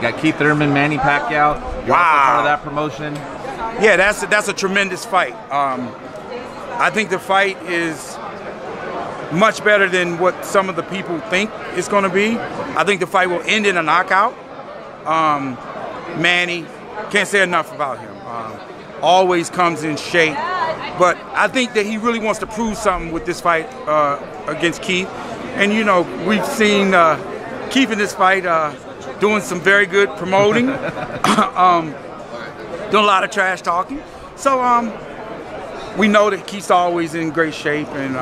Got Keith Thurman, Manny Pacquiao. You're also part of that promotion. Yeah, that's a tremendous fight. I think the fight is much better than what some of the people think it's going to be. I think the fight will end in a knockout. Manny, can't say enough about him. Always comes in shape. But I think that he really wants to prove something with this fight against Keith. And, you know, we've seen Keith in this fight doing some very good promoting, doing a lot of trash talking. So we know that Keith's always in great shape, and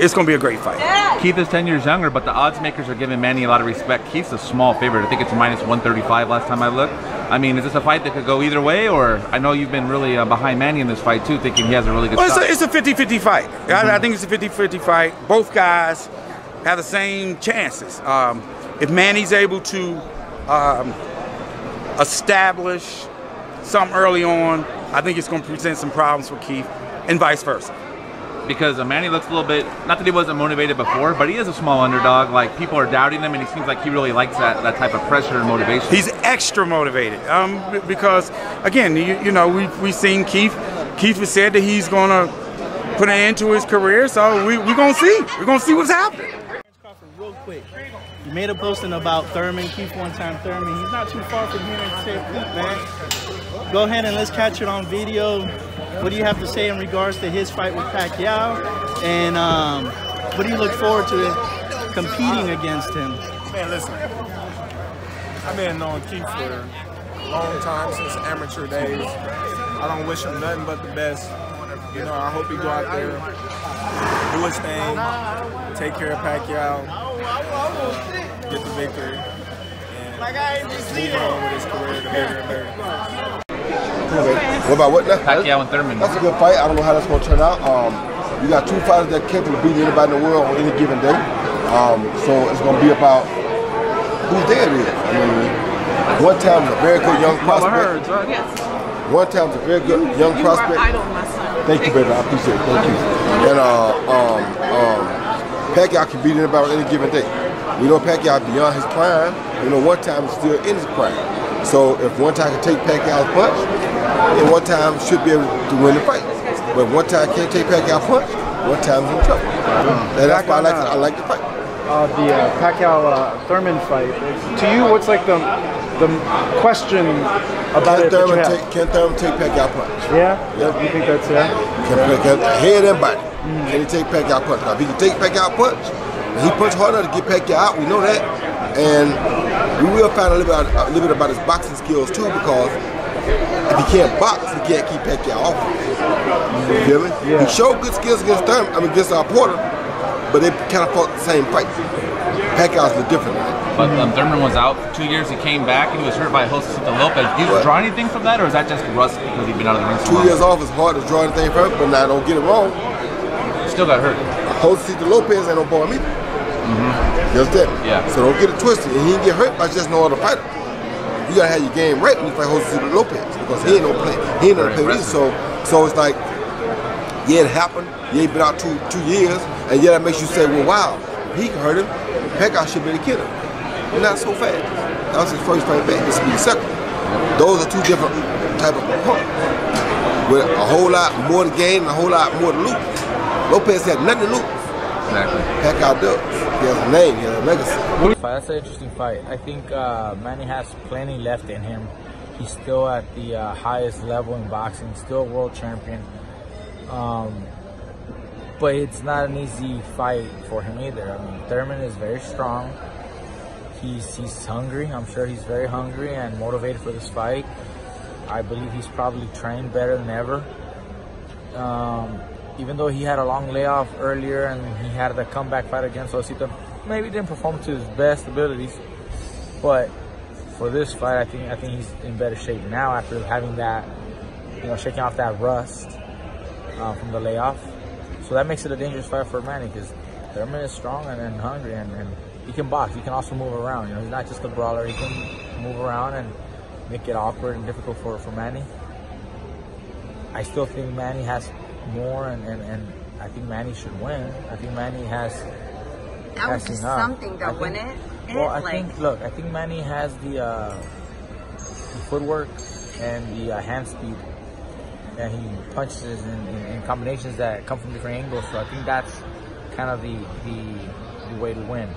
it's going to be a great fight. Keith is 10 years younger, but the odds makers are giving Manny a lot of respect. Keith's a small favorite. I think it's -135 last time I looked. I mean, is this a fight that could go either way, or I know you've been really behind Manny in this fight too, thinking he has a really good shot. It's a 50-50 fight. I think it's a 50-50 fight. Both guys have the same chances. If Manny's able to establish something early on, I think it's going to present some problems for Keith, and vice versa. Because Manny looks a little bit, not that he wasn't motivated before, but he is a small underdog. Like, people are doubting him, and he seems like he really likes that type of pressure and motivation. He's extra motivated because, again, you know, we've seen Keith. Keith has said that he's going to put an end to his career, so we're going to see. We're going to see what's happening. Real quick, you made a posting about Thurman, Keith one-time Thurman. He's not too far from here in St. Pete, man. Go ahead and let's catch it on video. What do you have to say in regards to his fight with Pacquiao? And what do you look forward to competing against him? Man, listen, I've been knowing Keith for a long time, since amateur days. I don't wish him nothing but the best. You know, I hope he go out there, do his thing, take care of Pacquiao, get the victory, and move on with his career to bigger and bigger. What about what now? Pacquiao and Thurman. That's a good fight. I don't know how that's going to turn out. You got two fighters that are capable of beating anybody in the world on any given day. So it's going to be about who's there it is. I mean, one time was a very good young prospect. One time was a very good young prospect. Thank you, baby. I appreciate it. Thank you. And Pacquiao can beat anybody on any given day. We know Pacquiao beyond his prime. You know, one time is still in his prime. So if one time can take Pacquiao's punch, then one time should be able to win the fight. But if one time can't take Pacquiao's punch, one time is in trouble. And that's why I like the fight. The Pacquiao-Thurman fight. To you, what's like the question about it? Can Thurman take Pacquiao punch? Yeah? You think that's Can head and body. Can he take Pacquiao punch? Now, if he can take Pacquiao punch, and he punch hard enough to get Pacquiao out, we know that. And we will find a little bit about his boxing skills too, because if he can't box, he can't keep Pacquiao off. You feel me? Yeah. He showed good skills against Thurman, against Porter, but they kind of fought the same fight. Pacquiao's a little different than that. But Thurman was out for 2 years. He came back and he was hurt by Josecito Lopez. Did you draw anything from that, or is that just rust because he'd been out of the ring so long? 2 years off is hard to draw anything from, but now don't get it wrong. Still got hurt. Josecito Lopez ain't no boy either. You understand? Yeah. So don't get it twisted. And he didn't get hurt by just no other fighter. You gotta have your game right when you fight Josecito Lopez, because he ain't no play. He ain't no play either. So it's like, yeah, it happened. You ain't been out two years, and yeah, that makes you say, well, wow, if he can hurt him, Pacquiao should be the killer. And not so fast. That was his first fight back. This will be the second. Those are two different type of opponents, with a whole lot more to gain and a whole lot more to lose. Lopez had nothing to lose. Exactly. Pacquiao does. He has a name, he has a legacy. That's an interesting fight. I think Manny has plenty left in him. He's still at the highest level in boxing, still world champion. But it's not an easy fight for him either. I mean, Thurman is very strong. He's hungry. I'm sure he's very hungry and motivated for this fight. I believe he's probably trained better than ever. Even though he had a long layoff earlier and he had the comeback fight against Josecito, maybe didn't perform to his best abilities. But for this fight, I think he's in better shape now after having that, shaking off that rust from the layoff. So that makes it a dangerous fight for Manny, because Thurman is strong and hungry, and he can box. He can also move around. He's not just a brawler. He can move around and make it awkward and difficult for Manny. I still think Manny has more, and I think Manny should win. I think Manny has that was just enough. Something though, wouldn't it? Well, I think Manny has the footwork and the hand speed. And he punches in combinations that come from different angles. So I think that's kind of the way to win.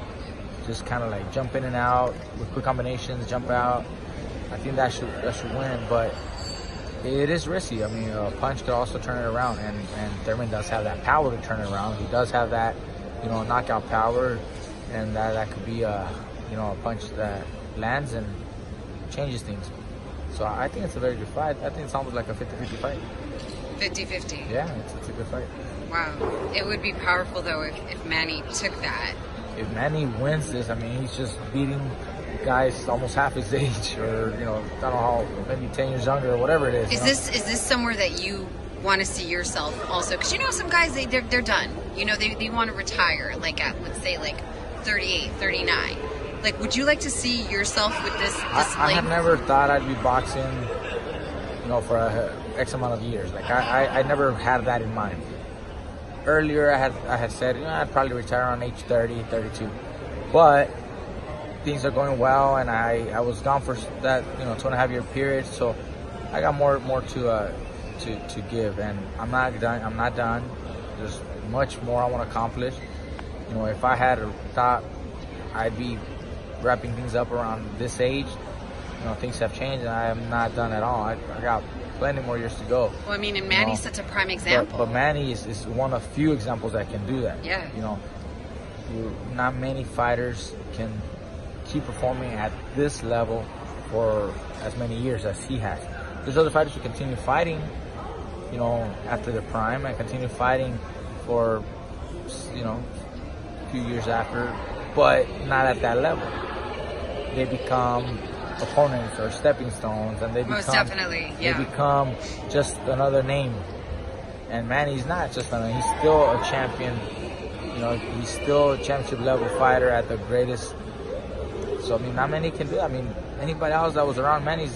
Just kind of like jump in and out with quick combinations, jump out. I think that should win, but it is risky. I mean, a punch could also turn it around, and Thurman does have that power to turn it around. He does have that, knockout power, and that could be a punch that lands and changes things. So I think it's a very good fight. I think it's almost like a 50-50 fight. 50-50. Yeah, it's a good fight. Wow. It would be powerful, though, if Manny took that. If Manny wins this, I mean, he's just beating guys almost half his age, or, I don't know how, maybe 10 years younger or whatever it is. Is this somewhere that you want to see yourself also? Because, some guys, they're done. They want to retire, like at, let's say, like 38, 39. Like, would you like to see yourself with this I have never thought I'd be boxing, for X amount of years. Like, I never had that in mind. Earlier, I had said, I'd probably retire on age 30, 32. But things are going well, and I was gone for that, 2.5-year period. So I got more to give, and I'm not done. There's much more I want to accomplish. If I had thought I'd be wrapping things up around this age, things have changed, and I am not done at all. I got plenty more years to go. Well, I mean, and Manny's such a prime example. But Manny is one of few examples that can do that. Yeah. Not many fighters can keep performing at this level for as many years as he has. There's other fighters who continue fighting, after their prime, and continue fighting for, a few years after, but not at that level. They become opponents or stepping stones, and they become, most definitely, yeah. They become just another name. And Manny's not just another. He's still a champion. He's still a championship level fighter at the greatest. So I mean, not many can do that. I mean, anybody else that was around Manny's,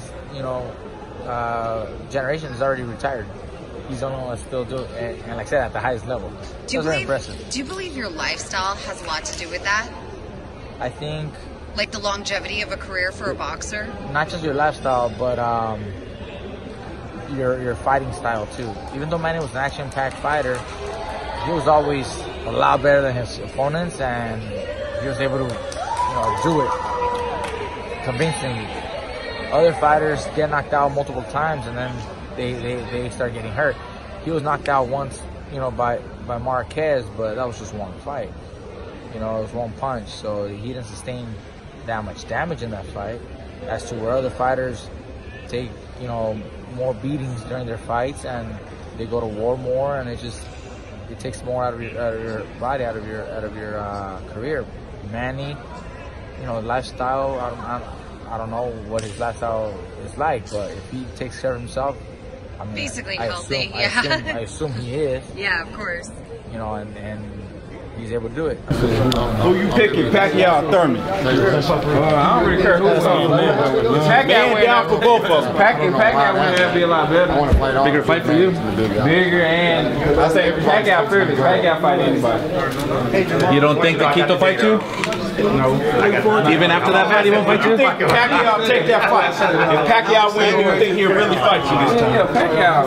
generation is already retired. He's the only one that still do it, and like I said, at the highest level. Do very impressive. Do you believe your lifestyle has a lot to do with that? I think, like the longevity of a career for a boxer? Not just your lifestyle, but your fighting style too. Even though Manny was an action-packed fighter, he was always a lot better than his opponents, and he was able to, do it convincingly. Other fighters get knocked out multiple times, and then they start getting hurt. He was knocked out once, by Marquez, but that was just one fight. It was one punch, so he didn't sustain that much damage in that fight. As to where other fighters take, more beatings during their fights, and they go to war more, and it takes more out of your body, out of your career. Manny, lifestyle, I don't know what his lifestyle is like, but if he takes care of himself, I mean, basically I healthy, assume he is. Yeah, of course. And he's able to do it. Who you picking, Pacquiao or Thurman? I don't really care who's on. Pacquiao down for both of them. Pacquiao win, that'd be a lot better. Bigger fight for you? Bigger, and I say Pacquiao fearless. Pacquiao fight anybody. You don't think that Keith will fight you? No. Even after that fight, he won't fight you? I think Pacquiao take that fight. If Pacquiao wins, you think he'll really fight you this time? Yeah, Pacquiao.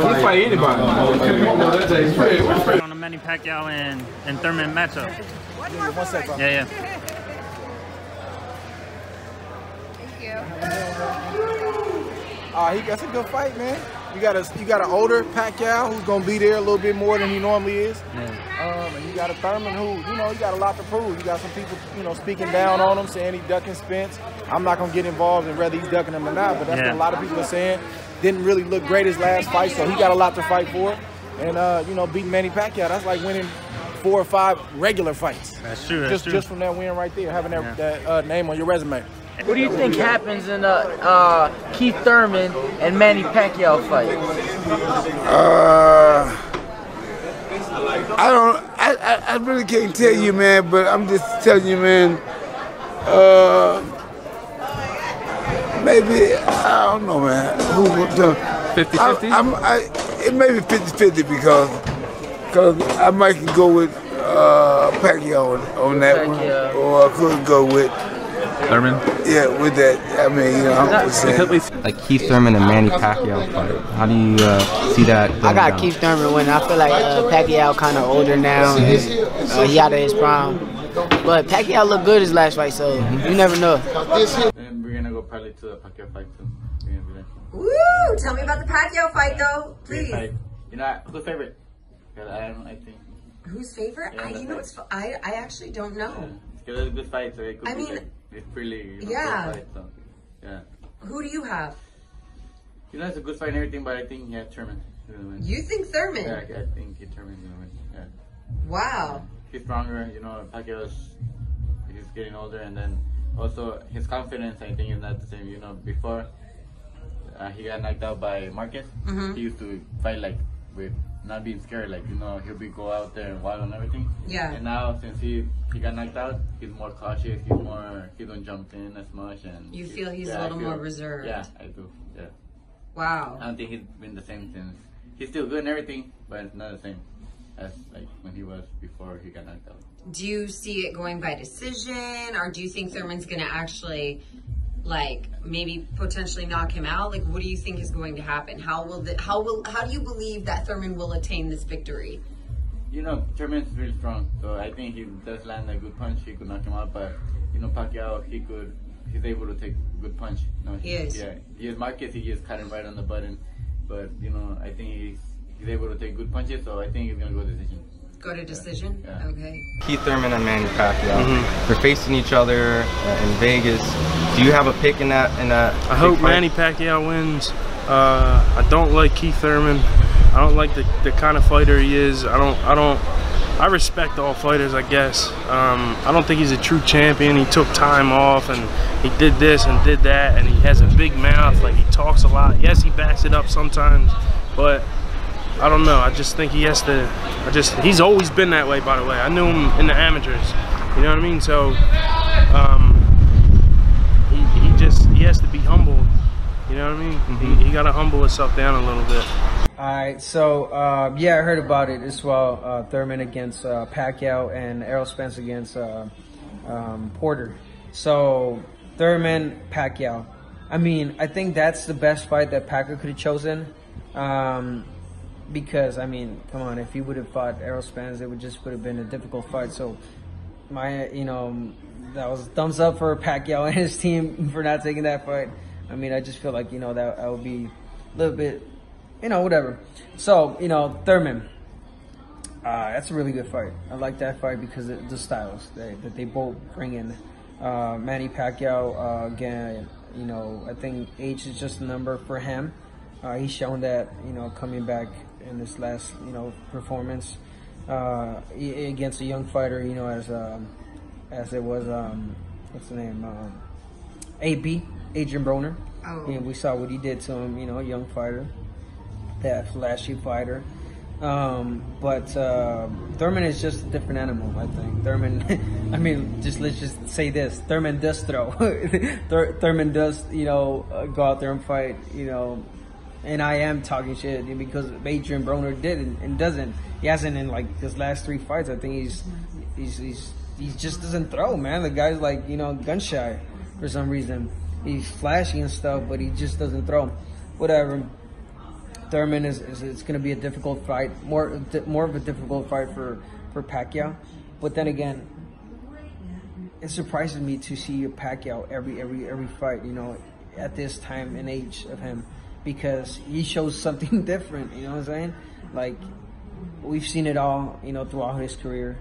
He'll fight anybody. On the Manny Pacquiao and Thurman matchup. One second. Yeah. Thank you. That's a good fight, man. You got an older Pacquiao who's gonna be there a little bit more than he normally is. And you got a Thurman who, he got a lot to prove. You got some people, speaking down on him, saying he's ducking Spence. I'm not gonna get involved in whether he's ducking him or not, but that's what a lot of people are saying. Didn't really look great his last fight, so he got a lot to fight for. And beating Manny Pacquiao, that's like winning 4 or 5 regular fights. That's true. Just from that win right there, having that name on your resume. What do you think happens in the Keith Thurman and Manny Pacquiao fight? I really can't tell you, man, but I'm just telling you, man, maybe, I don't know, man. 50-50? It may be 50-50 because I might go with Pacquiao on that one, or I could go with Thurman? Yeah, with that, I mean, you know, I'm just saying. Like Keith Thurman and Manny Pacquiao fight. How do you see that? I got Keith Thurman winning. I feel like Pacquiao kind of older now. He out of his prime. But Pacquiao looked good his last fight, so you never know. And we're gonna go probably to the Pacquiao fight too. Woo! Tell me about the Pacquiao fight, though, please. You know, who's favorite? I think. Whose favorite? Yeah, You know what's? I actually don't know. Because it's a good fight, so it could be like, it's really good fight, so, yeah. Who do you have? You know, it's a good fight and everything, but I think Thurman is gonna win. You think Thurman? Yeah, I think Thurman is gonna win. Yeah. Wow. He's stronger. You know, Pacquiao's he's getting older, and then also his confidence, I think, is not the same. You know, before he got knocked out by Marquez, he used to fight like with not being scared, like, you know, he'll go out there and wild and everything. Yeah. And now, since he got knocked out, he's more cautious, he don't jump in as much, and you feel he's a little more reserved. Yeah, I do. Yeah. Wow. I don't think he's been the same since. He's still good and everything, but it's not the same as like when he was before he got knocked out. Do you see it going by decision, or do you think Thurman's gonna actually, like, maybe potentially knock him out? Like, what do you think is going to happen? How do you believe that Thurman will attain this victory? You know, Thurman's really strong, so I think he does land a good punch. He could knock him out, but you know, Pacquiao, he's able to take a good punch. You know, he is. Yeah, he is Marquez. He just caught him right on the button, but you know, I think he's able to take good punches. So I think he's gonna go decision. Go to decision? Yeah. Okay. Keith Thurman and Manny Pacquiao. They're facing each other in Vegas. Do you have a pick in that? I hope fight? Manny Pacquiao wins. I don't like Keith Thurman. I don't like the kind of fighter he is. I respect all fighters, I guess. I don't think he's a true champion. He took time off and he did this and did that, and he has a big mouth. Like, he talks a lot. Yes, he backs it up sometimes, but I don't know. I just think he has to. He's always been that way, by the way. I knew him in the amateurs. You know what I mean? So he has to be humbled. You know what I mean? He got to humble himself down a little bit. All right, so yeah, I heard about it as well. Thurman against Pacquiao and Errol Spence against Porter. So Thurman, Pacquiao. I mean, I think that's the best fight that Pacquiao could have chosen. Because, I mean, come on, if he would have fought Errol Spence, it would have been a difficult fight. So, that was a thumbs up for Pacquiao and his team for not taking that fight. I mean, I just feel like, that would be a little bit, whatever. So, Thurman, that's a really good fight. I like that fight because of the styles that they both bring in. Manny Pacquiao, again, I think age is just a number for him. He's shown that, coming back in this last, performance against a young fighter, as it was, what's the name, Adrian Broner. Oh. And we saw what he did to him, a young fighter, that flashy fighter. But Thurman is just a different animal, I think. Thurman, I mean, let's just say this. Thurman does throw. Thurman does, go out there and fight, and I am talking shit because Adrian Broner did and doesn't. He hasn't in like his last 3 fights. I think he just doesn't throw, man. The guy's like, gun shy for some reason. He's flashy and stuff, but he just doesn't throw. Whatever. Thurman it's going to be a difficult fight, more of a difficult fight for Pacquiao. But then again, it surprises me to see Pacquiao every fight, at this time and age of him, because he shows something different. You know what I'm saying? Like, we've seen it all, throughout his career,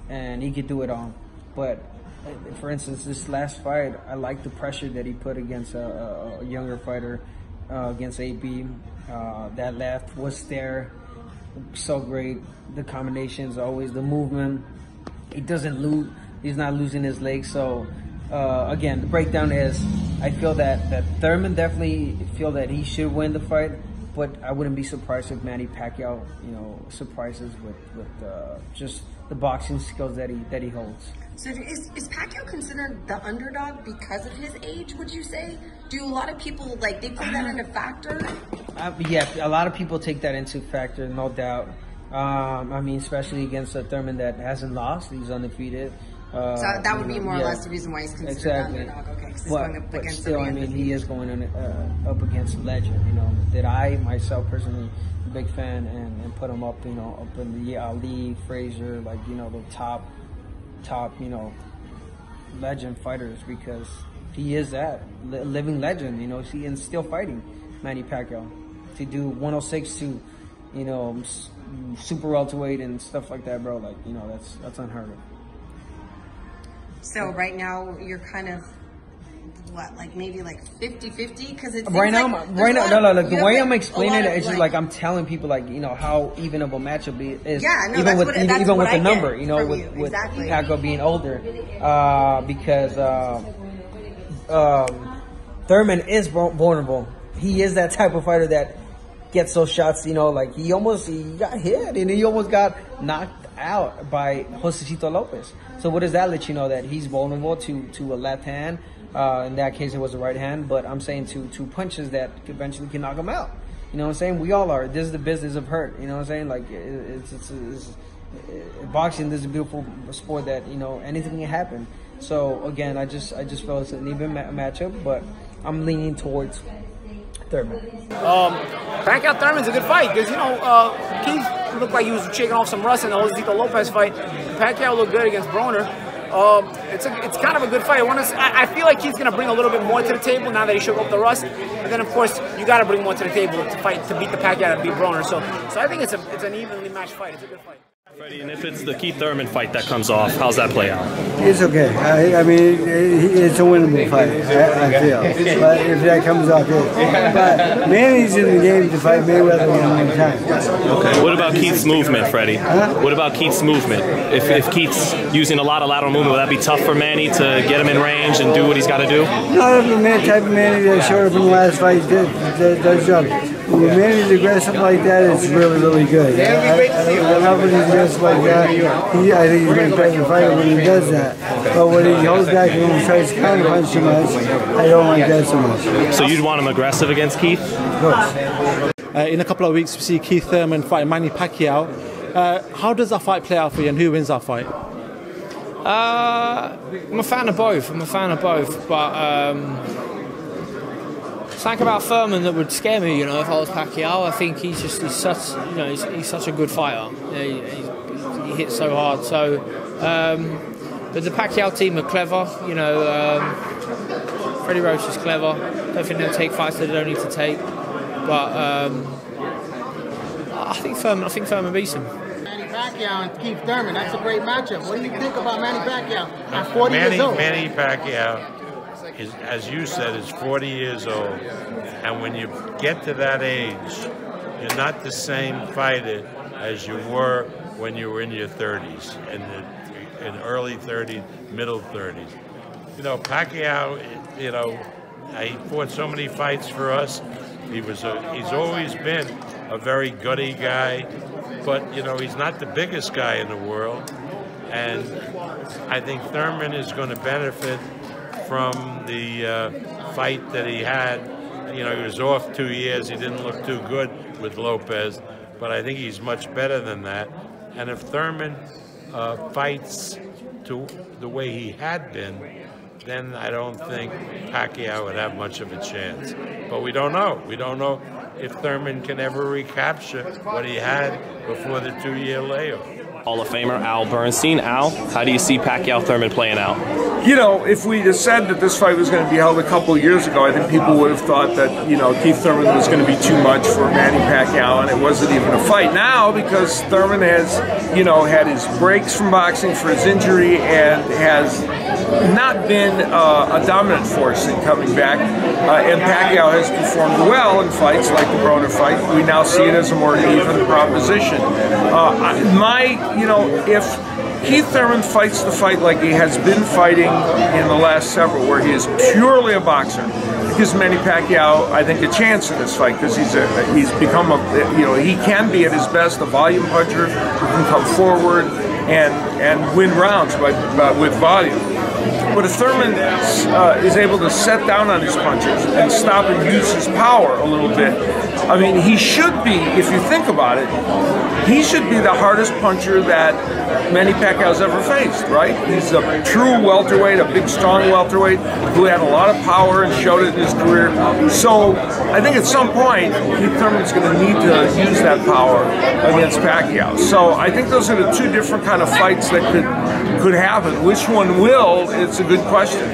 and he could do it all. But for instance, this last fight, I like the pressure that he put against a younger fighter, against AB. That left was there, so great. The combinations, always the movement. He doesn't lose. He's not losing his legs. So again, the breakdown is, I feel that Thurman definitely feel that he should win the fight, but I wouldn't be surprised if Manny Pacquiao, surprises with just the boxing skills that he holds. So is Pacquiao considered the underdog because of his age, would you say? Do a lot of people, they put that into factor? Yeah, a lot of people take that into factor, no doubt. I mean, especially against a Thurman that hasn't lost. He's undefeated. So that would be more or less the reason why he's considered underdog. Okay, because he's going up against still, I mean, he is going up against a legend. You know, that I myself personally a big fan and put him up. You know, up in the Ali, Frazier, like, you know, the top, you know, legend fighters, because he is that living legend. You know, and still fighting Manny Pacquiao to do 106 to, you know, super welterweight and stuff like that, bro. Like, you know, that's unheard of. So right now you're kind of what, like maybe like 50-50, because it's right now. Like The way I'm explaining it is just like I'm telling people, like, you know, how even of a matchup is. Yeah, no, even with the I number, you know, with Pacquiao being older, because Thurman is vulnerable. He is that type of fighter that gets those shots, you know, like he got hit and he almost got knocked out by Josecito Lopez. So what does that let you know? That he's vulnerable to a left hand. In that case, it was a right hand. But I'm saying to punches that eventually can knock him out. You know what I'm saying? We all are. This is the business of hurt. You know what I'm saying? Like it's boxing. This is a beautiful sport that, you know, anything can happen. So again, I just feel it's an even matchup, but I'm leaning towards Thurman. Pacquiao Thurman's a good fight because, you know, Keith looked like he was shaking off some rust in the Josecito Lopez fight. Pacquiao looked good against Broner. It's kind of a good fight. I feel like Keith's going to bring a little bit more to the table now that he shook off the rust. And then, of course, you got to bring more to the table to beat the Pacquiao and beat Broner. So I think it's an evenly matched fight. It's a good fight. Freddie, and if it's the Keith Thurman fight that comes off, how's that play out? It's okay. I mean, it's a winnable fight, I feel. But if that comes off, but Manny's in the game to fight Mayweather one time. Okay. What about Keith's movement, Freddie? What about Keith's movement? If Keith's using a lot of lateral movement, will that be tough for Manny to get him in range and do what he's got to do? Not if the type of Manny that showed up in the last fight does jump. When Manny's aggressive like that, it's really, really good. I love when he's aggressive like that. I think he's my favorite fighter when he does that. But when he holds back and tries to counter punch too much, I don't like that so much. So you'd want him aggressive against Keith? Of course. In a couple of weeks, we see Keith Thurman fight Manny Pacquiao. How does that fight play out for you, and who wins that fight? I'm a fan of both. But something about Thurman that would scare me, you know, if I was Pacquiao. I think he's such a good fighter. You know, he hits so hard. So, but the Pacquiao team are clever. You know, Freddie Roach is clever. Don't think they'll take fights that they don't need to take. But I think Thurman beats him. Manny Pacquiao and Keith Thurman. That's a great matchup. What do you think about Manny Pacquiao at 40 years old? Manny Pacquiao, as you said, is 40 years old, and when you get to that age, you're not the same fighter as you were when you were in your 30s, in early 30s, middle 30s. You know, Pacquiao, you know, he fought so many fights for us. He's always been a very gutty guy, but, you know, he's not the biggest guy in the world, and I think Thurman is going to benefit from the fight that he had. You know, he was off 2 years. He didn't look too good with Lopez, but I think he's much better than that. And if Thurman fights to the way he had been, then I don't think Pacquiao would have much of a chance. But we don't know. We don't know if Thurman can ever recapture what he had before the 2-year layoff. Hall of Famer Al Bernstein. Al, how do you see Pacquiao Thurman playing out? You know, if we had said that this fight was going to be held a couple of years ago, I think people would have thought that, you know, Keith Thurman was going to be too much for Manny Pacquiao, and it wasn't even a fight. Now, because Thurman has, you know, had his breaks from boxing for his injury and has not been a dominant force in coming back, and Pacquiao has performed well in fights like the Broner fight, we now see it as a more even proposition. You know, if Keith Thurman fights the fight like he has been fighting in the last several, where he is purely a boxer, it gives Manny Pacquiao, I think, a chance in this fight, because he's become you know, he can be at his best a volume puncher who can come forward and win rounds with volume. But if Thurman is able to set down on his punches and stop and use his power a little bit, I mean, he should be, if you think about it, he should be the hardest puncher that Manny Pacquiao's ever faced, right? He's a true welterweight, a big, strong welterweight who had a lot of power and showed it in his career. So I think at some point, Keith Thurman's going to need to use that power against Pacquiao. So I think those are the two different kind of fights that could happen. Which one will? It's a good question.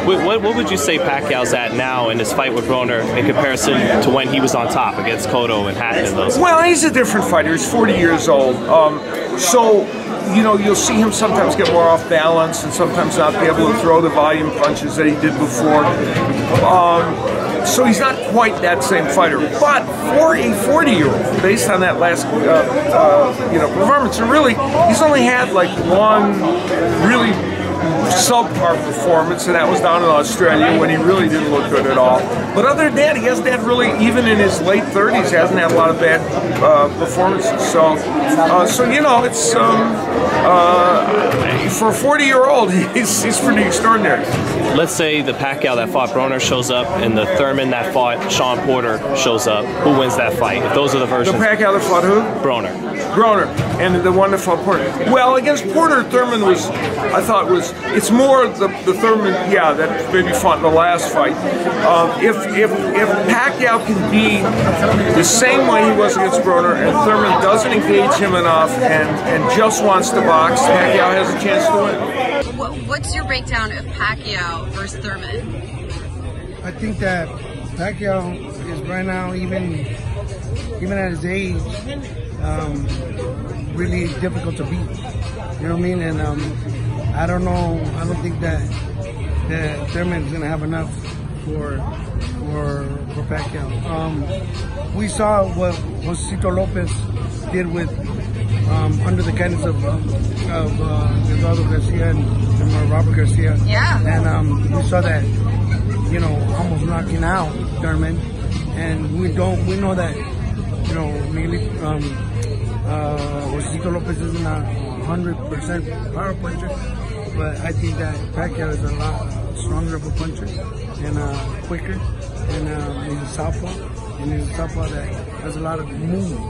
What would you say Pacquiao's at now in this fight with Broner in comparison to when he was on top against Cotto and Hatton and those? Well, he's a different fighter. He's 40 years old. So, you know, you'll see him sometimes get more off balance and sometimes not be able to throw the volume punches that he did before. So he's not quite that same fighter. But for a 40-year-old, based on that last performance, and really, he's only had like one really subpar performance, and that was down in Australia when he really didn't look good at all. But other than that, he hasn't had really, even in his late 30s, hasn't had a lot of bad performances. So you know, it's for a 40-year-old, he's pretty extraordinary. Let's say the Pacquiao that fought Broner shows up and the Thurman that fought Sean Porter shows up. Who wins that fight? If those are the versions. The Pacquiao that fought who? Broner. Broner. And the one that fought Porter. Well, against Porter, Thurman was, I thought was, it's more the Thurman, yeah, that maybe fought in the last fight. If Pacquiao can be the same way he was against Broner and Thurman doesn't engage him enough and just wants to box, Pacquiao has a chance to win. What's your breakdown of Pacquiao versus Thurman? I think that Pacquiao is right now, even at his age, really difficult to beat. You know what I mean? And I don't know. I don't think that Thurman's gonna have enough for Pacquiao. We saw what Josecito Lopez did with under the guidance of Eduardo Garcia and Robert Garcia. Yeah. And we saw that, you know, almost knocking out Thurman. And we know that, you know, Josecito Lopez isn't a 100% power puncher, but I think that Pacquiao is a lot stronger of a puncher and quicker, and he's a southpaw, and he's a southpaw that has a lot of movement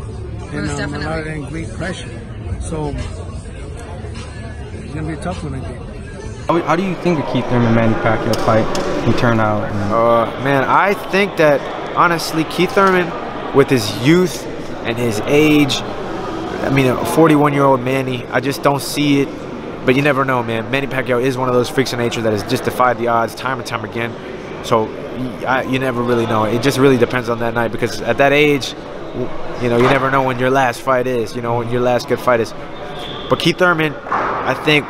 and great pressure. So it's gonna be a tough one, I think. How do you think the Keith Thurman Manny Pacquiao fight can turn out? Man, I think that honestly, Keith Thurman, with his youth and his age, I mean, a 41-year-old Manny, I just don't see it. But you never know, man. Manny Pacquiao is one of those freaks of nature that has just defied the odds time and time again. So you never really know. It just really depends on that night, because at that age, you know, you never know when your last fight is, you know, when your last good fight is. But Keith Thurman, I think,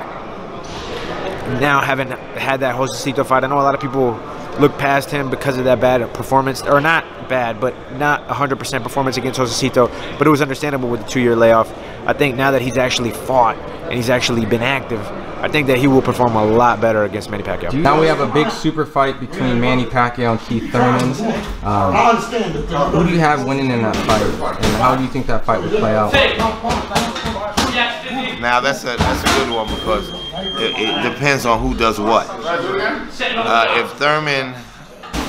now having had that Josecito fight, I know a lot of people look past him because of that bad performance, or not bad, but not 100% performance against Josecito, but it was understandable with the 2-year layoff. I think now that he's actually fought and he's actually been active, I think that he will perform a lot better against Manny Pacquiao. Now we have a big super fight between Manny Pacquiao and Keith Thurman. Who do you have winning in that fight, and how do you think that fight would play out? Now that's a good one, because it depends on who does what. If Thurman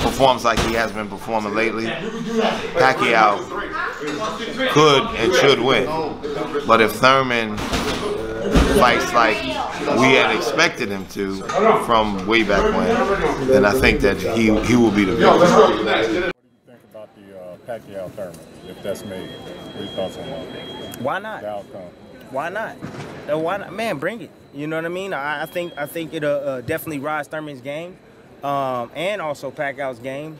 performs like he has been performing lately, Pacquiao could and should win. But if Thurman fights like we had expected him to from way back when, then I think that he will be the victor. What do you think about the Pacquiao Thurman, if that's made? What are your thoughts on that? Why not? The outcome. Why not? Why not? Man, bring it. You know what I mean? I think it'll definitely rise Thurman's game, and also Pacquiao's game.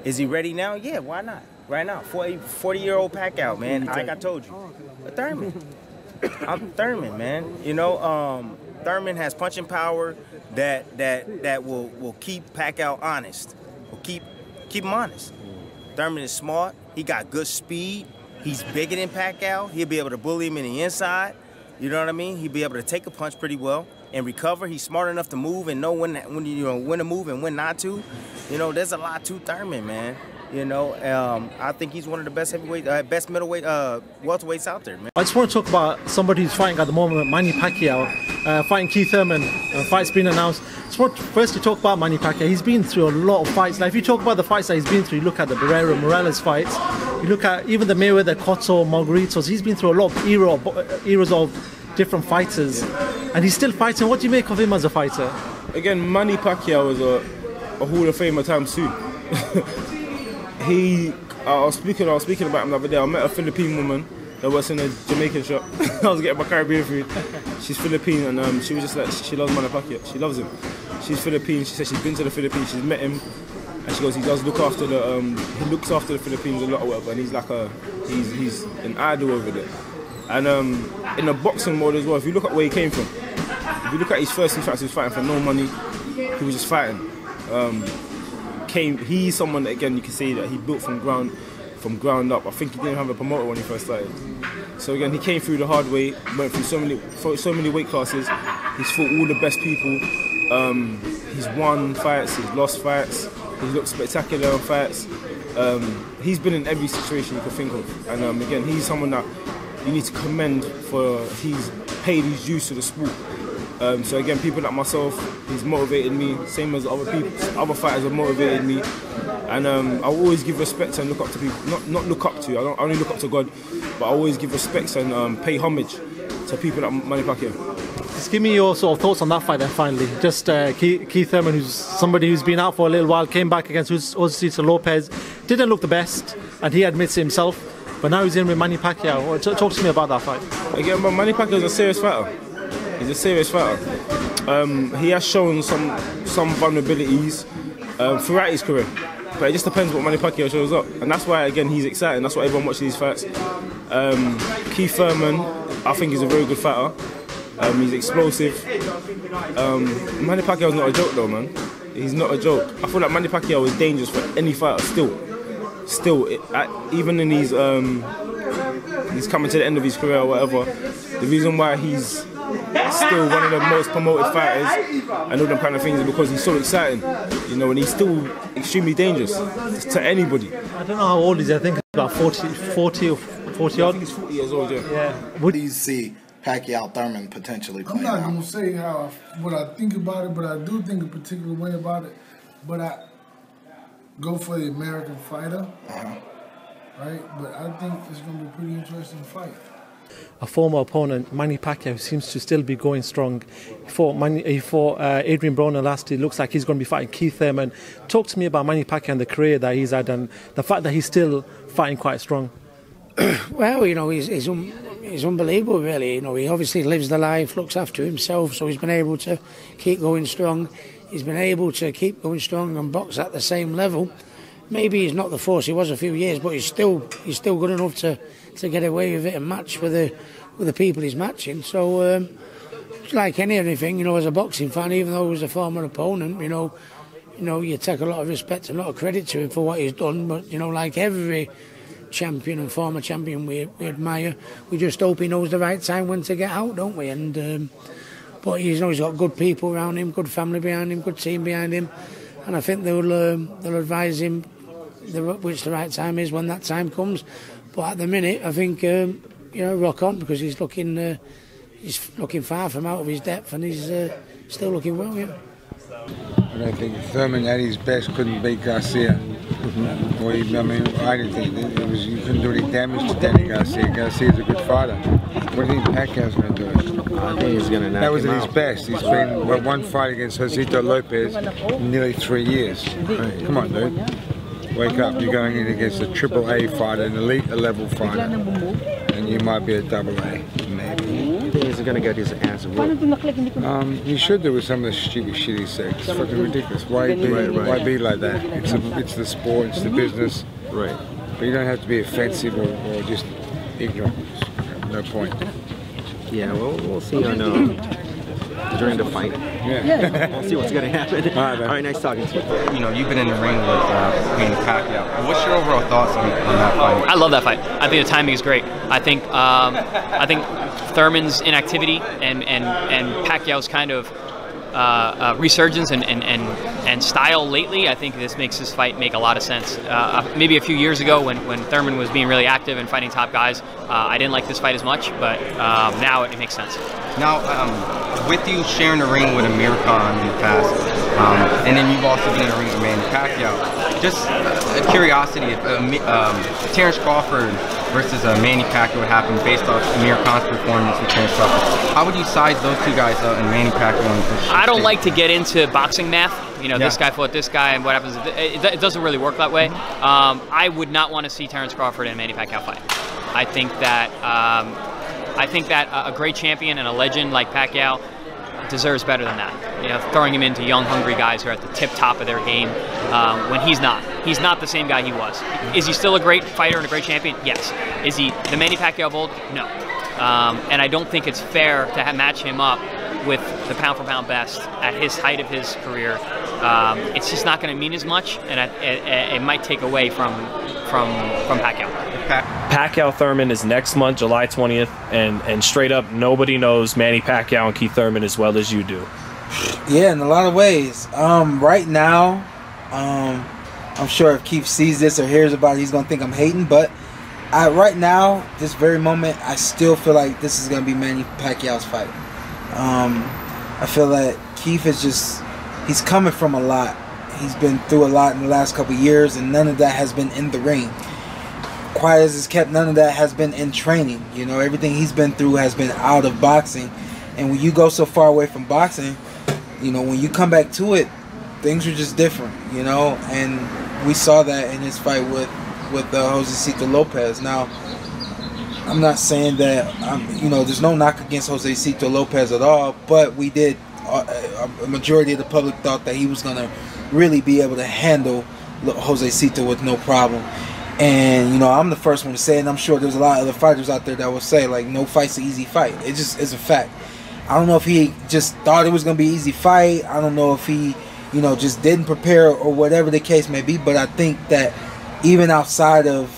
Is he ready now? Yeah, why not? Right now, 40-year-old Pacquiao, man. Like I told you, Thurman. I'm Thurman, man. You know, Thurman has punching power that will keep Pacquiao honest. Will keep him honest. Thurman is smart. He got good speed. He's bigger than Pacquiao. He'll be able to bully him in the inside. You know what I mean? He'll be able to take a punch pretty well and recover. He's smart enough to move and know when to move and when not to. You know, there's a lot to Thurman, man. You know, I think he's one of the best best middleweight, welterweights out there, man. I just want to talk about somebody who's fighting at the moment, Manny Pacquiao, fighting Keith Thurman. Fight's been announced. Just want to firstly talk about Manny Pacquiao. He's been through a lot of fights. Now, if you talk about the fights that he's been through, you look at the Barrera Morales fights. You look at even the Mayweather, Cotto, Margaritos. He's been through a lot of eras of different fighters, and he's still fighting. What do you make of him as a fighter? Again, Manny Pacquiao is a Hall of Famer time soon. I was speaking about him the other day. I met a Philippine woman that works in a Jamaican shop. I was getting my Caribbean food. She's Philippine, and she was just like, she loves Manny Pacquiao. She loves him. She's Philippine. She said she's been to the Philippines. She's met him, and she goes, he does look after the he looks after the Philippines a lot, or whatever. And he's like he's an idol over there. And in the boxing world as well, if you look at where he came from, if you look at his first two fights, he was fighting for no money. He was just fighting. He's someone that, again, you can say that he built from ground up. I think he didn't have a promoter when he first started. So again, he came through the hard way, went through so many weight classes. He's fought all the best people. He's won fights, he's lost fights. He's looked spectacular on fights. He's been in every situation you could think of. And again, he's someone that you need to commend for. He's paid his dues to the sport. So again, people like myself, he's motivated me, same as other other fighters have motivated me. And I always give respect and look up to people. Not look up to, I only look up to God, but I always give respect and pay homage to people like Manny Pacquiao. Just give me your sort of thoughts on that fight then, finally. Just Keith Thurman, who's somebody who's been out for a little while, came back against Osito Lopez, didn't look the best, and he admits it himself, but now he's in with Manny Pacquiao. Talk to me about that fight. Again, but Manny Pacquiao is a serious fighter. He's a serious fighter. He has shown some vulnerabilities throughout his career, but it just depends what Manny Pacquiao shows up, and that's why, again, he's exciting. That's why everyone watches these fights. Keith Thurman, I think he's a very good fighter. He's explosive. Manny Pacquiao's not a joke though, man. He's not a joke. I feel like Manny Pacquiao is dangerous for any fighter still. Even in he's coming to the end of his career or whatever, the reason why he's still one of the most promoted fighters and all them kind of things is because he's so exciting, you know, and he's still extremely dangerous to anybody. I don't know how old he is. I think about 40 or 40 odd. I think he's 40 years old, yeah. What do you see Pacquiao Thurman potentially playing? I'm not going to say what I think about it, but I do think a particular way about it. But I go for the American fighter, right? But I think it's going to be a pretty interesting fight. A former opponent, Manny Pacquiao, seems to still be going strong. He fought Adrian Broner last year. Looks like he's going to be fighting Keith Thurman. Talk to me about Manny Pacquiao and the career that he's had and the fact that he's still fighting quite strong. Well, you know, he's unbelievable, really. You know, he obviously lives the life, looks after himself, so he's been able to keep going strong. He's been able to keep going strong and box at the same level. Maybe he's not the force he was a few years, but he's still good enough to get away with it and match with the people he's matching. So it's like anything, you know, as a boxing fan, even though he was a former opponent, you know, you take a lot of respect and a lot of credit to him for what he's done. But you know, like every champion and former champion we admire, we just hope he knows the right time when to get out, don't we? And but he's got good people around him, good family behind him, good team behind him, and I think they'll advise him which the right time is when that time comes. But at the minute, I think you know, rock on, because he's looking far from out of his depth, and he's still looking well. Yeah. I don't think Thurman at his best couldn't beat Garcia. Or I didn't think you couldn't do any damage to Danny Garcia. Garcia's a good fighter. What do you think Pacquiao's going to do? I think he's going to knock him out. That was at his best. He's been one fight against Osito Lopez in nearly 3 years. Come on, dude. Wake up. You're going in against a AAA fighter, an elite level fighter, and you might be a AA, maybe. You think he's going to get his ass whooped? He should do with some of the stupid shit he said. It's fucking ridiculous. Why be like that? It's the sport, it's the business. Right. But you don't have to be offensive or just ignorant. No point. Yeah, well, we'll see on during the fight. Yeah. We'll see what's going to happen. All right, nice talking to you. You know, you've been in the ring with Manny Pacquiao. What's your overall thoughts on that fight? I love that fight. I think the timing is great. I think Thurman's inactivity and Pacquiao's kind of resurgence and style lately, I think this makes this fight make a lot of sense. Maybe a few years ago when Thurman was being really active and fighting top guys, I didn't like this fight as much, but now it makes sense. Now, with you sharing the ring with Amir Khan in the past, and then you've also been in the ring with Manny Pacquiao, just a curiosity, if Terrence Crawford versus Manny Pacquiao would happen based off Amir Khan's performance with Terrence Crawford, how would you size those two guys up and Manny Pacquiao? I don't like to get into boxing math. You know, this guy fought this guy, and what happens? It doesn't really work that way. I would not want to see Terrence Crawford and Manny Pacquiao fight. I think that a great champion and a legend like Pacquiao deserves better than that. You know, throwing him into young, hungry guys who are at the tip top of their game when he's not. He's not the same guy he was. Is he still a great fighter and a great champion? Yes. Is he the Manny Pacquiao of old? No. And I don't think it's fair to match him up with the pound-for-pound best at his height of his career. It's just not going to mean as much, and it might take away from Pacquiao. Pacquiao Thurman is next month, July 20th, and straight up, nobody knows Manny Pacquiao and Keith Thurman as well as you do. Yeah, in a lot of ways. Right now, I'm sure if Keith sees this or hears about it, he's gonna think I'm hating. But right now, this very moment, I still feel like this is gonna be Manny Pacquiao's fight. I feel that Keith is he's coming from a lot. He's been through a lot in the last couple of years, and none of that has been in the ring. Quiet as it's kept, none of that has been in training. You know, everything he's been through has been out of boxing. And when you go so far away from boxing, you know, when you come back to it, things are just different, you know. And we saw that in his fight with Josecito Lopez. Now, I'm not saying that, you know, there's no knock against Josecito Lopez at all, but we did, a majority of the public thought that he was going to really be able to handle Josecito with no problem. And, you know, I'm the first one to say it, and I'm sure there's a lot of other fighters out there that will say, like, no fight's an easy fight. It just is a fact. I don't know if he just thought it was going to be an easy fight. I don't know if he, you know, just didn't prepare or whatever the case may be. But I think that even outside of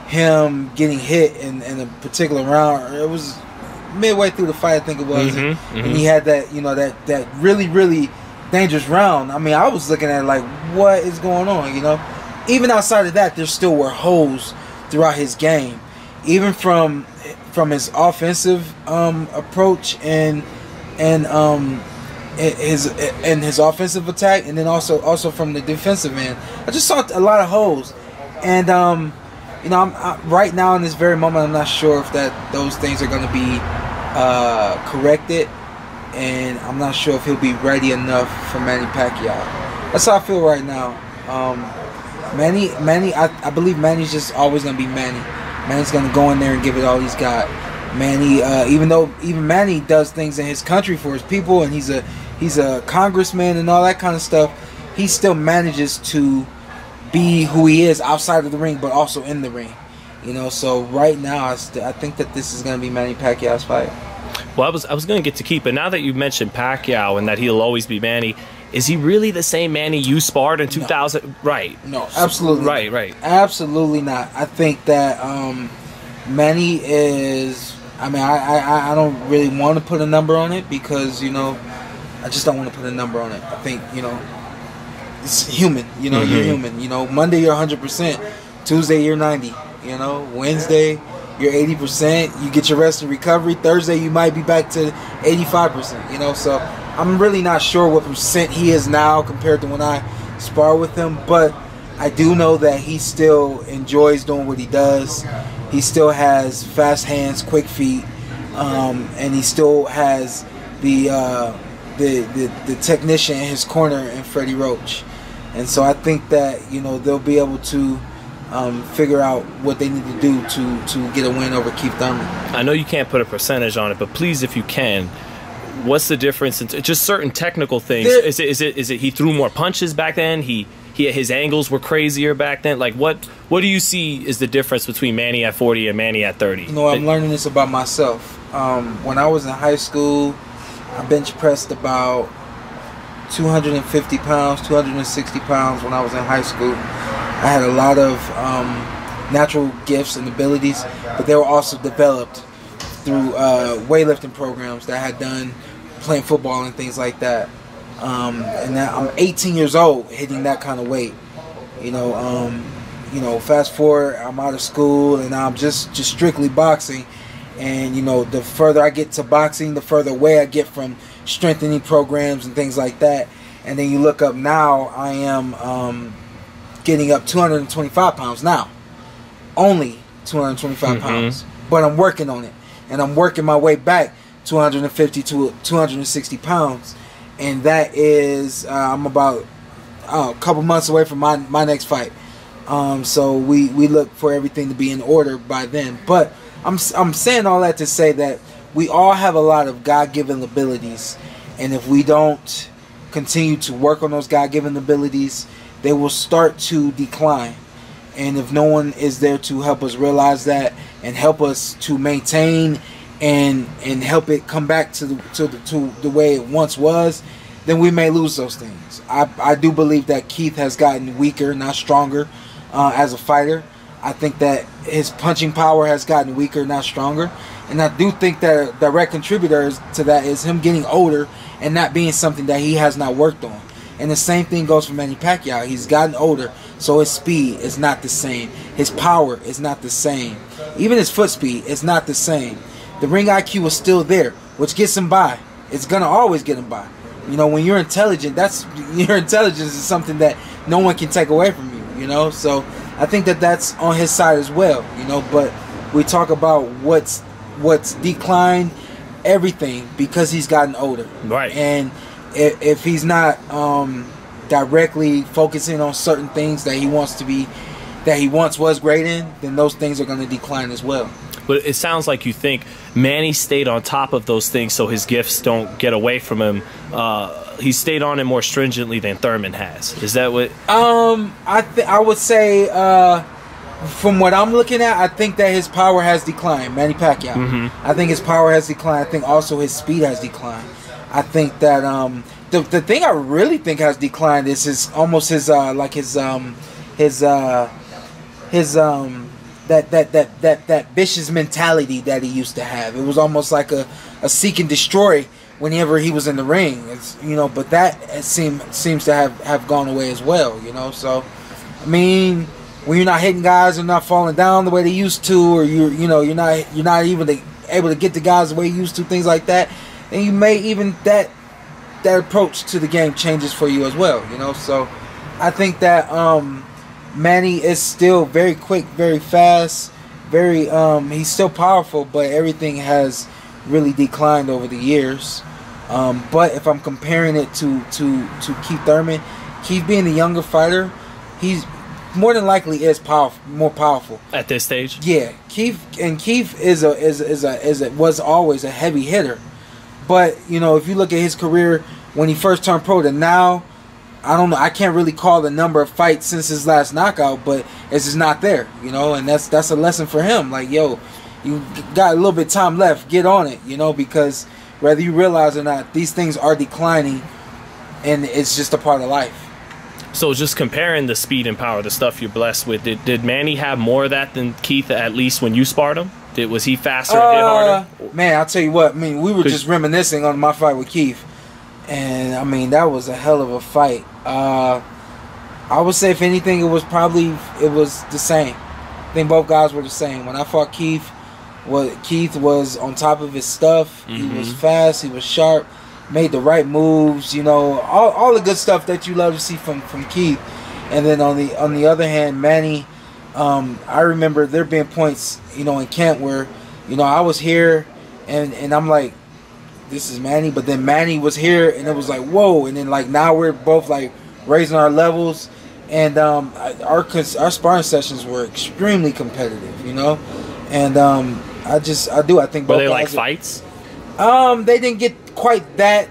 him getting hit in a particular round, it was midway through the fight, I think it was. And he had that, you know, that really, really dangerous round. I mean, I was looking at it like, what is going on, you know? Even outside of that, there still were holes throughout his game, even from his offensive approach and his offensive attack, and then also from the defensive end. I just saw a lot of holes, and you know, I'm right now in this very moment, I'm not sure if those things are going to be corrected, and I'm not sure if he'll be ready enough for Manny Pacquiao. That's how I feel right now. Manny, I believe Manny's just always gonna be Manny. Manny's gonna go in there and give it all he's got. Manny, even Manny does things in his country for his people, and he's a congressman and all that kind of stuff, he still manages to be who he is outside of the ring, but also in the ring. You know, so right now, I think that this is gonna be Manny Pacquiao's fight. Well, I was gonna get to Keith, but now that you mentioned Pacquiao and that he'll always be Manny, is he really the same Manny you sparred in 2000? No. Right. No, absolutely. Right. Absolutely not. I think that Manny is. I mean, I don't really want to put a number on it because, you know, I just don't want to put a number on it. I think, you know, it's human. You know, you're human. You know, Monday you're 100%, Tuesday you're 90. You know, Wednesday you're 80%. You get your rest and recovery. Thursday you might be back to 85%. You know, so. I'm really not sure what percent he is now compared to when I spar with him, but I do know that he still enjoys doing what he does. He still has fast hands, quick feet, and he still has the technician in his corner in Freddie Roach. And so I think that, you know, they'll be able to figure out what they need to do to get a win over Keith Thurman. I know you can't put a percentage on it, but please, if you can, what's the difference in just certain technical things? Is it he threw more punches back then? His angles were crazier back then. Like what do you see is the difference between Manny at 40 and Manny at 30? You know, I'm learning this about myself. When I was in high school, I bench pressed about 250 pounds, 260 pounds when I was in high school. I had a lot of natural gifts and abilities, but they were also developed through weightlifting programs that I had done playing football and things like that. And now I'm 18 years old hitting that kind of weight. You know, fast forward, I'm out of school and I'm just strictly boxing. And you know, the further I get to boxing, the further away I get from strengthening programs and things like that. And then you look up now, I am getting up 225 pounds now. Only 225 pounds. But I'm working on it. And I'm working my way back 250 to 260 pounds. And that is, I'm about a couple months away from my next fight. So we look for everything to be in order by then. But I'm saying all that to say that we all have a lot of God-given abilities. And if we don't continue to work on those God-given abilities, they will start to decline. And if no one is there to help us realize that and help us to maintain and help it come back to the way it once was, then we may lose those things. I do believe that Keith has gotten weaker, not stronger, as a fighter. I think that his punching power has gotten weaker, not stronger. And I do think that a direct contributor to that is him getting older and not being something that he has not worked on. And the same thing goes for Manny Pacquiao. He's gotten older, so his speed is not the same. His power is not the same. Even his foot speed is not the same. The ring IQ is still there, which gets him by. It's going to always get him by. You know, when you're intelligent, your intelligence is something that no one can take away from you, you know? So I think that that's on his side as well, you know? But we talk about what's declined, everything, because he's gotten older. Right. And if he's not directly focusing on certain things that he wants to be, that he once was great in, then those things are going to decline as well. But it sounds like you think Manny stayed on top of those things so his gifts don't get away from him. He stayed on it more stringently than Thurman has. Is that what? I would say, from what I'm looking at, I think that his power has declined. Manny Pacquiao. I think his power has declined. I think also his speed has declined. I think that the thing I really think has declined is his that vicious mentality that he used to have. It was almost like a seek and destroy whenever he was in the ring. It's, you know, but that seems to have gone away as well, you know. So I mean, when you're not hitting guys or not falling down the way they used to, or you're not even able to get the guys the way you used to, things like that, then you may even that approach to the game changes for you as well, you know. So I think that Manny is still very quick, very fast, very he's still powerful, but everything has really declined over the years. But if I'm comparing it to Keith Thurman, Keith being the younger fighter, he's more than likely is more powerful at this stage. Yeah, Keith was always a heavy hitter, but you know, if you look at his career when he first turned pro to now, I don't know. I can't really call the number of fights since his last knockout, but it's just not there, you know. And that's a lesson for him. Like, yo, you got a little bit of time left. Get on it, you know, because whether you realize or not, these things are declining, and it's just a part of life. So just comparing the speed and power, the stuff you're blessed with, did Manny have more of that than Keith, at least when you sparred him? Was he faster and hit harder? Man, I'll tell you what. I mean, we were just reminiscing on my fight with Keith. And I mean, that was a hell of a fight. I would say, if anything, it was the same. I think both guys were the same. When I fought Keith, Keith was on top of his stuff. He was fast. He was sharp. Made the right moves. You know, all the good stuff that you love to see from Keith. And then on the other hand, Manny, I remember there being points, you know, in camp where, you know, I was here, and I'm like, this is Manny, but then Manny was here, and it was like, whoa. And then like now we're both like raising our levels, and our sparring sessions were extremely competitive, you know. And I think both were they like fights? They didn't get quite that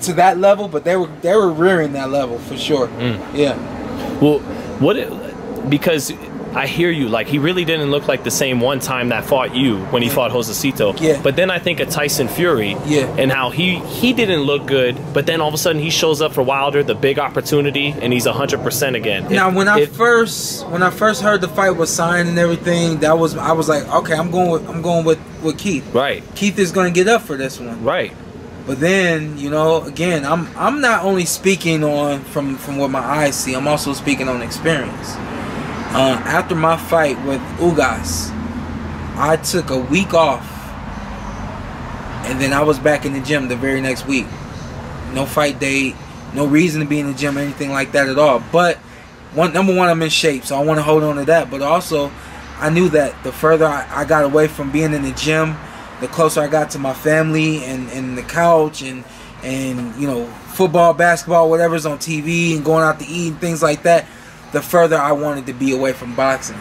to that level, but they were rearing that level for sure. Yeah. Well, because I hear you, like, he really didn't look like the same one time that fought you when he fought Josecito. Yeah. But then I think of Tyson Fury, and how he didn't look good, but then all of a sudden he shows up for Wilder, the big opportunity, and he's 100% again. Now, when I first heard the fight was signed and everything, I was like, okay, I'm going with Keith. Right. Keith is going to get up for this one. Right. But then, you know, again, I'm not only speaking on from what my eyes see, I'm also speaking on experience. After my fight with Ugas, I took a week off, and then I was back in the gym the very next week. No fight date, no reason to be in the gym or anything like that at all. But number one, I'm in shape, so I want to hold on to that. But also, I knew that the further I got away from being in the gym, the closer I got to my family and the couch and you know, football, basketball, whatever's on TV and going out to eat and things like that, the further I wanted to be away from boxing.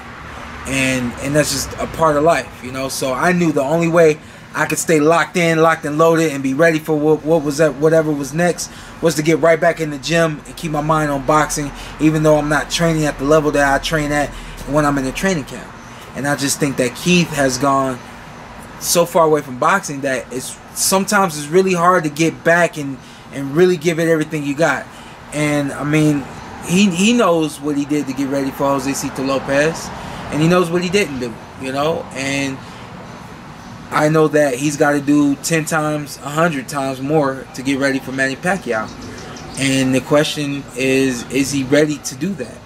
And that's just a part of life, you know. So I knew the only way I could stay locked and loaded and be ready for whatever was next was to get right back in the gym and keep my mind on boxing, even though I'm not training at the level that I train at when I'm in the training camp. And I just think that Keith has gone so far away from boxing that sometimes it's really hard to get back and really give it everything you got. And I mean, he knows what he did to get ready for Josecito Lopez, and he knows what he didn't do, you know. And I know that he's got to do 10 times, 100 times more to get ready for Manny Pacquiao. And the question is he ready to do that?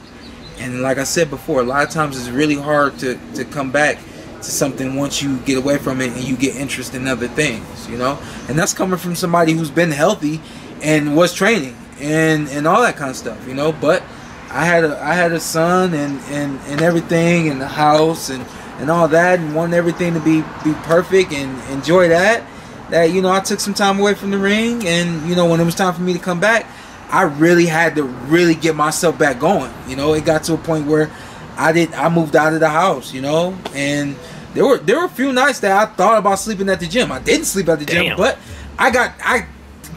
And like I said before, a lot of times it's really hard to come back to something once you get away from it and you get interest in other things, you know. And that's coming from somebody who's been healthy and was training and all that kind of stuff, you know. But I had a son and everything in the house and all that, and wanted everything to be perfect and enjoy that you know, I took some time away from the ring. And you know, when it was time for me to come back, I really had to really get myself back going. You know, it got to a point where I moved out of the house, you know, and there were a few nights that I thought about sleeping at the gym. I didn't sleep at the gym, but I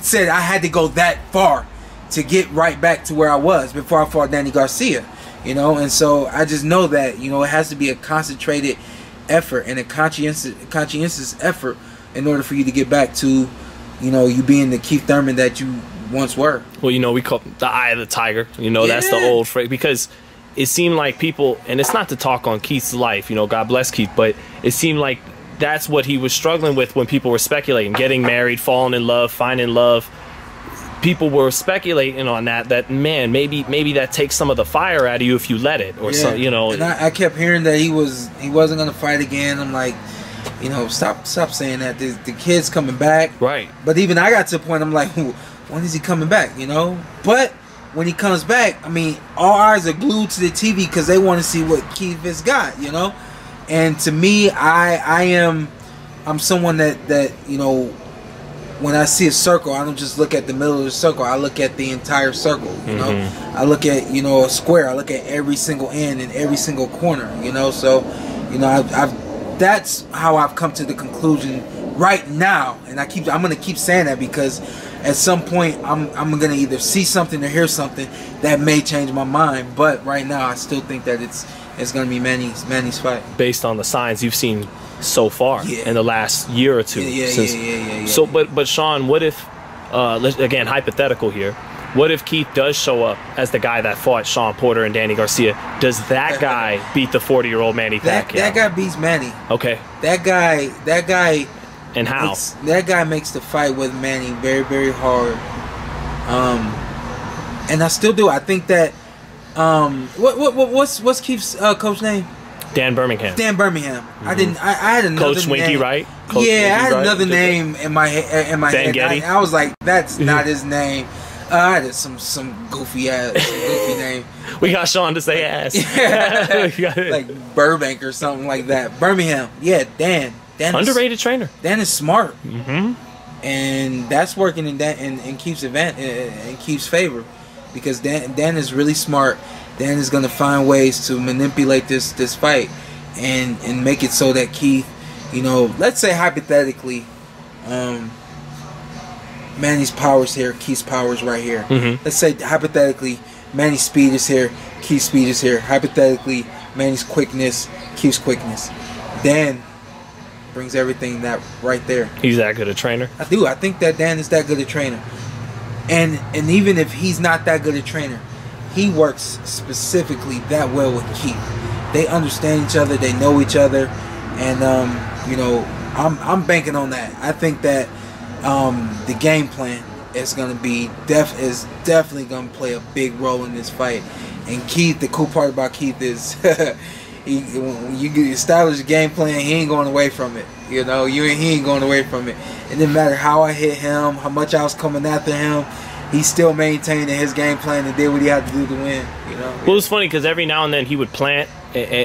said I had to go that far to get right back to where I was before I fought Danny Garcia, you know. And so I just know that, you know, it has to be a concentrated effort and a conscientious effort in order for you to get back to, you know, you being the Keith Thurman that you once were. Well, you know, we call the eye of the tiger. You know, that's the old phrase, because it seemed like people, and it's not to talk on Keith's life, you know, God bless Keith, but it seemed like that's what he was struggling with when people were speculating, getting married, falling in love, finding love. People were speculating on that man, maybe that takes some of the fire out of you if you let it, or so, you know. And I kept hearing that he wasn't gonna fight again. I'm like, you know, stop saying that. The kid's coming back, right? But even I got to a point, I'm like, when is he coming back? You know, but when he comes back, I mean, all eyes are glued to the TV because they want to see what Keith has got, you know. And to me, I'm someone that you know, when I see a circle, I don't just look at the middle of the circle. I look at the entire circle, you know. I look at, you know, a square. I look at every single end and every single corner, you know. So, you know, that's how I've come to the conclusion right now. And I'm going to keep saying that because at some point I'm going to either see something or hear something that may change my mind. But right now I still think that it's going to be Manny's fight. Based on the signs you've seen so far in the last year or two. Yeah. So, but Sean, what if, again, hypothetical here, what if Keith does show up as the guy that fought Sean Porter and Danny Garcia? Does that guy beat the 40-year-old Manny Pacquiao? That guy beats Manny. Okay. That guy. And how? That guy makes the fight with Manny very, very hard. And I still do. I think that. What's Keith's coach name? Dan Birmingham. Dan Birmingham. I had another Coach name. Winky, right? Coach I had Winky, another name in my head. I was like, that's not his name. I had some goofy name. We got Sean to say ass. Like Burbank or something like that. Birmingham. Yeah, Dan. Underrated trainer. Dan is smart. And that's working in Keith's in Keith's favor, because Dan is really smart. Dan is going to find ways to manipulate this fight and make it so that Keith, you know, let's say hypothetically, Manny's power is here, Keith's power is right here. Let's say hypothetically, Manny's speed is here, Keith's speed is here. Hypothetically, Manny's quickness, Keith's quickness. Dan brings everything that right there. He's that good a trainer? I do. I think that Dan is that good a trainer. And even if he's not that good a trainer, he works specifically that well with Keith. They understand each other, they know each other, and you know, I'm banking on that. I think that the game plan is going to be definitely going to play a big role in this fight. And Keith, the cool part about Keith is when you establish a game plan, he ain't going away from it. You know, he ain't going away from it. It didn't matter how I hit him, how much I was coming after him. He still maintained his game plan and did what he had to do to win. You know. Well, it was funny because every now and then he would plant,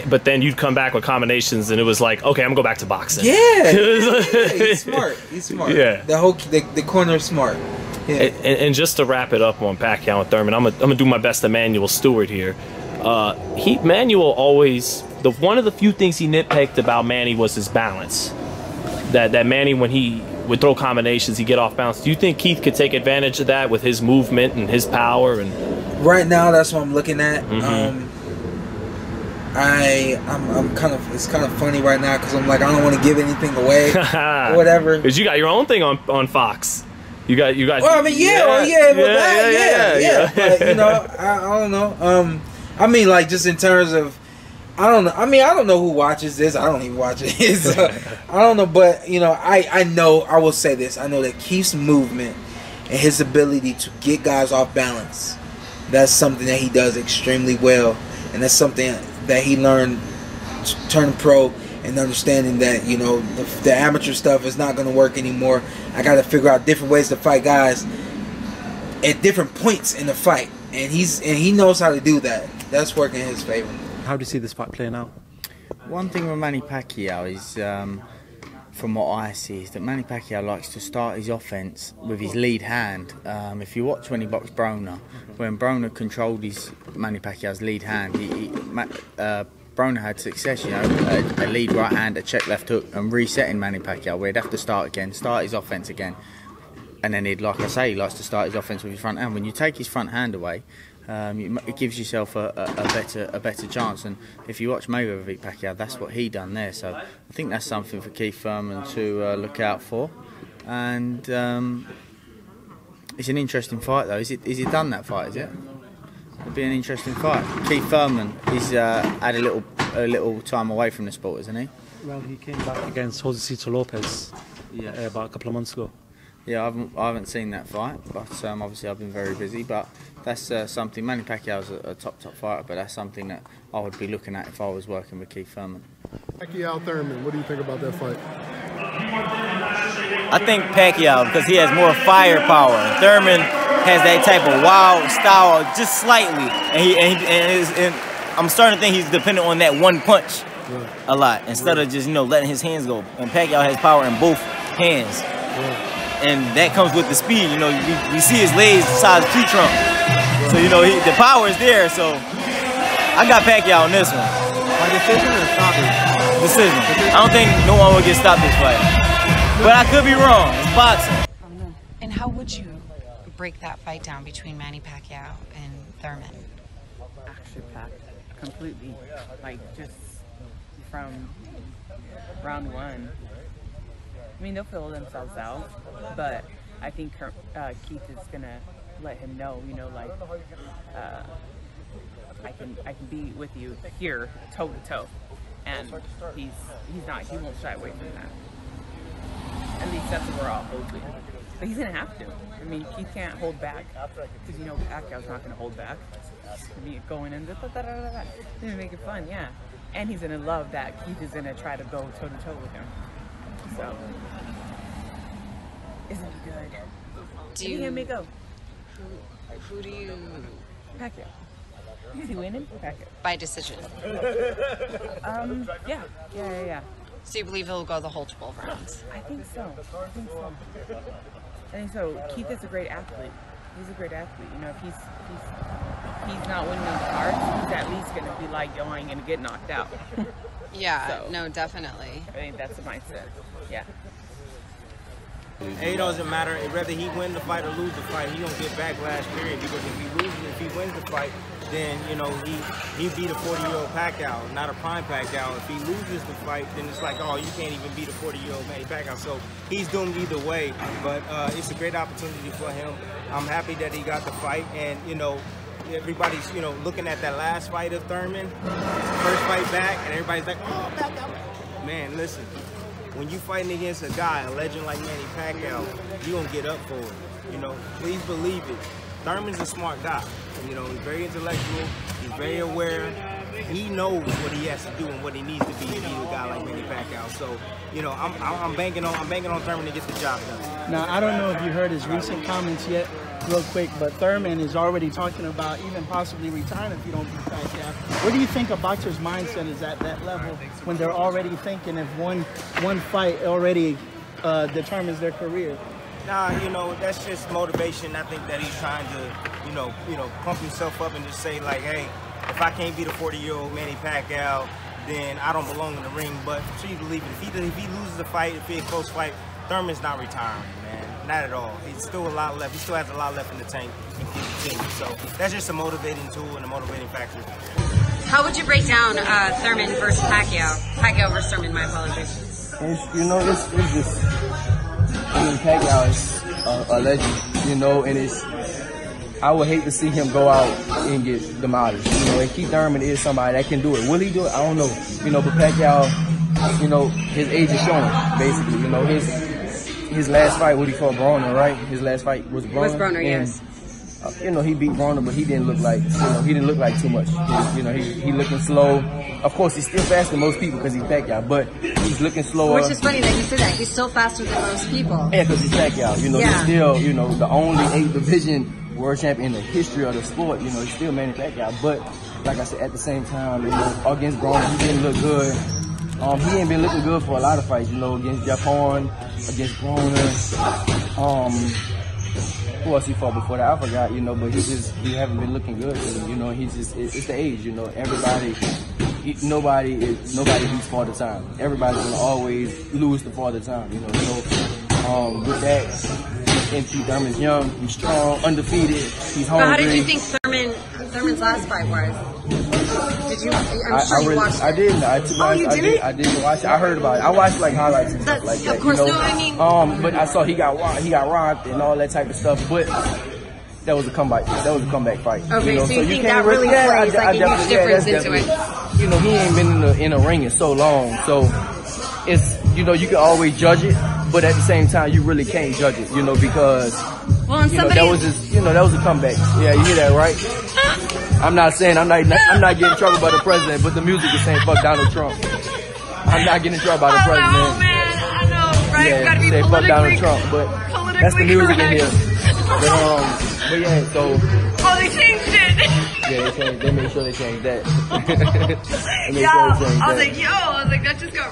but then you'd come back with combinations, and it was like, okay, I'm gonna go back to boxing. Yeah, he's smart. He's smart. Yeah, the corner is smart. Yeah. And just to wrap it up on Pacquiao and Thurman, I'm gonna do my best to Manuel Stewart here. Manuel always, one of the few things he nitpicked about Manny was his balance. That Manny, when he would throw combinations, he'd get off balance. Do you think Keith could take advantage of that with his movement and his power? And right now, that's what I'm looking at. I'm kind of, it's kind of funny right now because I'm like, I don't want to give anything away or whatever. Because you got your own thing on Fox. You got. Well, I mean, yeah. But you know, I don't know. I mean, like just in terms of, I don't know. I mean, I don't know who watches this. I don't even watch it. So, I don't know, but you know, I know. I will say this. I know that Keith's movement and his ability to get guys off balance, that's something that he does extremely well, and that's something that he learned turning pro and understanding that, you know, the amateur stuff is not going to work anymore. I got to figure out different ways to fight guys at different points in the fight, and he knows how to do that. That's working in his favor. How do you see this fight playing out? One thing with Manny Pacquiao is, from what I see, is that Manny Pacquiao likes to start his offense with his lead hand. If you watch when he boxed Broner, when Broner controlled Manny Pacquiao's lead hand, Broner had success, you know, a lead right hand, a check left hook, and resetting Manny Pacquiao, where he'd have to start his offense again. And then he'd, like I say, he likes to start his offense with his front hand. When you take his front hand away, it gives yourself a better chance. And if you watch Mayweather beat Pacquiao, that's what he done there. So I think that's something for Keith Thurman to look out for. And it's an interesting fight, though. Is it done, that fight? Is it? It'll be an interesting fight. Keith Thurman is had a little time away from the sport, isn't he? Well, he came back against Josecito Lopez about a couple of months ago. Yeah, I haven't seen that fight, but obviously I've been very busy. But that's something. Manny Pacquiao's a top fighter, but that's something that I would be looking at if I was working with Keith Thurman. Pacquiao Thurman, what do you think about that fight? I think Pacquiao, because he has more firepower. Thurman has that type of wild style, just slightly, and I'm starting to think he's dependent on that one punch a lot instead of just, you know, letting his hands go. And Pacquiao has power in both hands, and that comes with the speed. You know, you see his legs the size of tree trunk, so you know the power is there. So I got Pacquiao on this one. By decision or stoppage? Decision. I don't think no one will get stopped this fight, but I could be wrong. It's boxing. And how would you break that fight down between Manny Pacquiao and Thurman? Action-packed, completely. Like, just from round one. I mean, they'll fill themselves out, but I think Keith is gonna let him know, you know, like, I can be with you here, toe to toe, and he won't shy away from that. At least that's what we're all hoping. But he's gonna have to. I mean, Keith can't hold back because, you know, Pacquiao's not gonna hold back. He's gonna be going in, he's gonna make it fun, yeah. And he's gonna love that Keith is gonna try to go toe to toe with him. So, isn't he good? Let me go. Who do you? Pacquiao. Is he winning? Pacquiao. By decision. Yeah. So you believe he'll go the whole 12 rounds? I think so. And so Keith is a great athlete. He's a great athlete. You know, if he's not winning the cards, he's at least gonna be like, yo, I ain't gonna get knocked out. Yeah. So, no, definitely. I think that's the mindset. Yeah. And it doesn't matter whether he win the fight or lose the fight. He don't get backlash, period. Because if he wins the fight, then, you know, he beat a 40-year-old Pacquiao, not a prime Pacquiao. If he loses the fight, then it's like, oh, you can't even beat a 40-year-old Manny Pacquiao. So he's doomed either way. But it's a great opportunity for him. I'm happy that he got the fight, and, you know, everybody's, you know, looking at that last fight of Thurman, first fight back, and everybody's like, oh, Pacquiao. Man, listen. when you fighting against a guy, a legend like Manny Pacquiao, you gonna get up for it. You know, please believe it. Thurman's a smart guy. You know, he's very intellectual. He's very aware. He knows what he has to do and what he needs to be to beat a guy like Manny Pacquiao. So, you know, I'm banking on Thurman to get the job done. Now, I don't know if you heard his recent comments yet, real quick, but Thurman is already talking about even possibly retiring if you don't beat Pacquiao. What do you think a boxer's mindset is at that level when they're already thinking if one fight already determines their career? Nah, you know, that's just motivation. I think that he's trying to, you know, pump himself up and just say like, hey, if I can't beat a 40-year-old Manny Pacquiao, then I don't belong in the ring. But please believe it. If he loses the fight, if it's a close fight, Thurman's not retiring, man. Not at all. He's still a lot left. He still has a lot left in the tank and can continue. So that's just a motivating tool and a motivating factor. How would you break down Thurman versus Pacquiao? Pacquiao versus Thurman, my apologies. You know, it's just, I mean, Pacquiao is a legend, you know, and I would hate to see him go out and get demolished. You know, and Keith Thurman is somebody that can do it. Will he do it? I don't know. You know, but Pacquiao, you know, his age is showing, basically. You know, his last fight, what he fought Broner, right? His last fight was Broner. Was Broner, yes. You know, he beat Broner, but he didn't look like, you know, he didn't look like too much. You know, he looking slow. Of course, he's still faster than most people because he's Pacquiao, but he's looking slower. Which is funny that you said that. He's still faster than most people. Yeah, because he's Pacquiao. You know, he's still, you know, the only 8th division world champion in the history of the sport. You know, he's still Manny Pacquiao. But, like I said, at the same time, you know, against Broner, he didn't look good. He ain't been looking good for a lot of fights, you know, against Jeff Horn, against Broner. Who else he fought before that? I forgot, you know, but he haven't been looking good. You know, he's just, it's the age, you know, nobody beats Father Time. Everybody's gonna always lose to Father Time, you know. So, with that, and Keith Thurman's young, he's strong, undefeated, he's hungry. But how did you think Thurman's last fight was? Did you? I'm sure you watched it. I didn't. I didn't watch it. I heard about it. I watched like highlights and stuff like that. Of course, you know? no. I mean, but I saw he got robbed and all that type of stuff. But that was a comeback. That was a comeback fight. Okay, you know? so you think that really plays like a huge difference into it? You know, he ain't been in a ring in so long, so it's, you know, you can always judge it, but at the same time, you really can't judge it, you know, because you know, that was just, you know, that was a comeback. Yeah, you hear that, right? I'm not saying I'm not getting in trouble by the president, but the music is saying fuck Donald Trump. I'm not getting in trouble by the president. Oh man, I know, right? Yeah, Gotta be say fuck Donald Trump, but that's the music correct. in here. But yeah, so. Oh, they changed it. Yeah, they made sure they changed that. I was like, that just got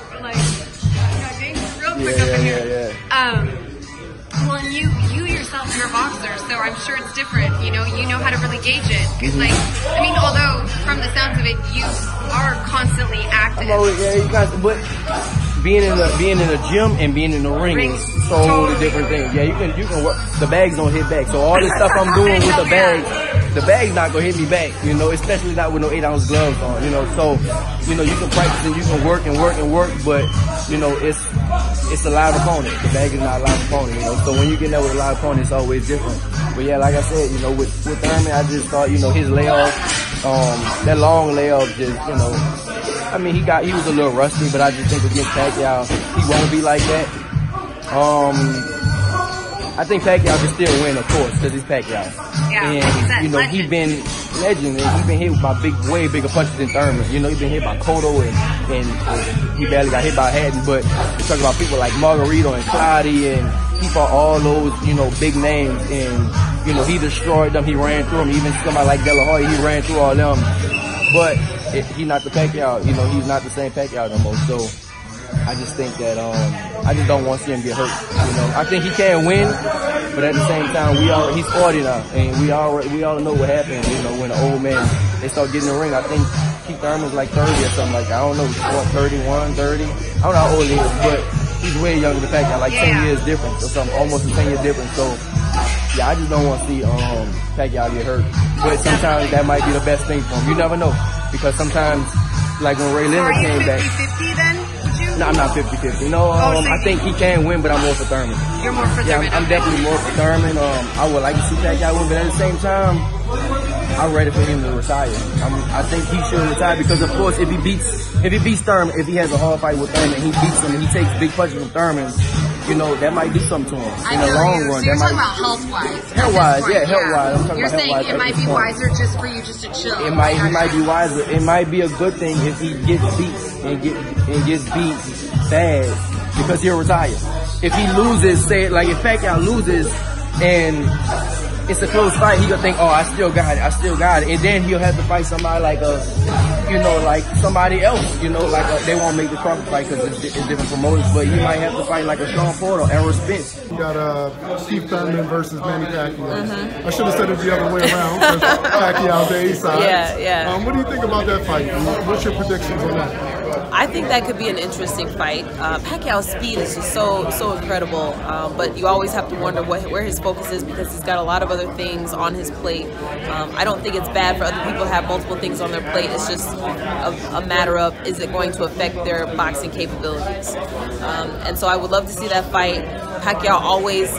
dangerous real quick up in here. Well, you yourself, you're a boxer, so I'm sure it's different. You know how to really gauge it. Because, like, I mean, although from the sounds of it, you are constantly active. But being in a gym and being in the ring is totally different things. Yeah, you can work. The bags don't hit back. So all this stuff I'm doing with the bag's not gonna hit me back. You know, especially not with no 8-ounce gloves on. You know, so you know you can practice and you can work and work and work, but you know it's a live opponent. The bag is not a live opponent. You know, so when you get there with a live opponent, it's always different. But yeah, like I said, you know, with Thurman, I just thought, you know, his layoff, that long layoff, just, you know, I mean, he was a little rusty, but I just think against Pacquiao, he won't be like that. I think Pacquiao can still win, of course, because he's Pacquiao. Yeah, and, you know, he's been legend, and he's been hit by way bigger punches than Thurman. You know, he's been hit by Cotto, and he barely got hit by Hatton, but you're talking about people like Margarito and Clottey, and he fought all those, you know, big names, and, you know, he destroyed them, he ran through them, even somebody like De La Hoya, he ran through all them. But he's not the Pacquiao, you know, he's not the same Pacquiao no more, so I just think that, I just don't want to see him get hurt, you know. I think he can win, but at the same time, he's 40 now, and we all know what happened, you know, when the old man, they start getting in the ring. I think Keith Thurman's like 30 or something like that. I don't know, what, 31, 30? I don't know how old he is, but he's way younger than Pacquiao, like 10 years difference or something, almost a 10-year difference, so yeah, I just don't want to see Pacquiao get hurt. But sometimes that might be the best thing for him. You never know, because sometimes, like when Ray Leonard came back. Are you 50-50 then? No, I'm not 50-50. No, I think he can win, but I'm more for Thurman. You're more for Thurman. Yeah, I'm definitely more for Thurman. I would like to see Pacquiao win, but at the same time, I'm ready for him to retire. I think he should retire because, of course, if he beats Thurman, if he has a hard fight with Thurman, he beats him and he takes big punches from Thurman, you know, that might do something to him in the long run. So you're talking about health-wise. Health-wise, yeah, health-wise. I'm talking You're about saying health-wise it might be wiser just for you just to chill. It might be wiser. It might be a good thing if he gets beat and gets beat bad because he'll retire. If he loses, say like if Pacquiao loses and it's a close fight, he gonna think, oh, I still got it, and then he'll have to fight somebody like like somebody else, like they won't make the Crawford fight because it's different promoters, but he might have to fight like a Sean Porter or Errol Spence. You got Keith Thurman versus Manny Pacquiao. I should have said it the other way around. Pacquiao the A side. Yeah. What do you think about that fight? What's your predictions on that? I think that could be an interesting fight. Pacquiao's speed is just so incredible, but you always have to wonder where his focus is because he's got a lot of other things on his plate. I don't think it's bad for other people to have multiple things on their plate. It's just a matter of, is it going to affect their boxing capabilities? And so I would love to see that fight. Pacquiao always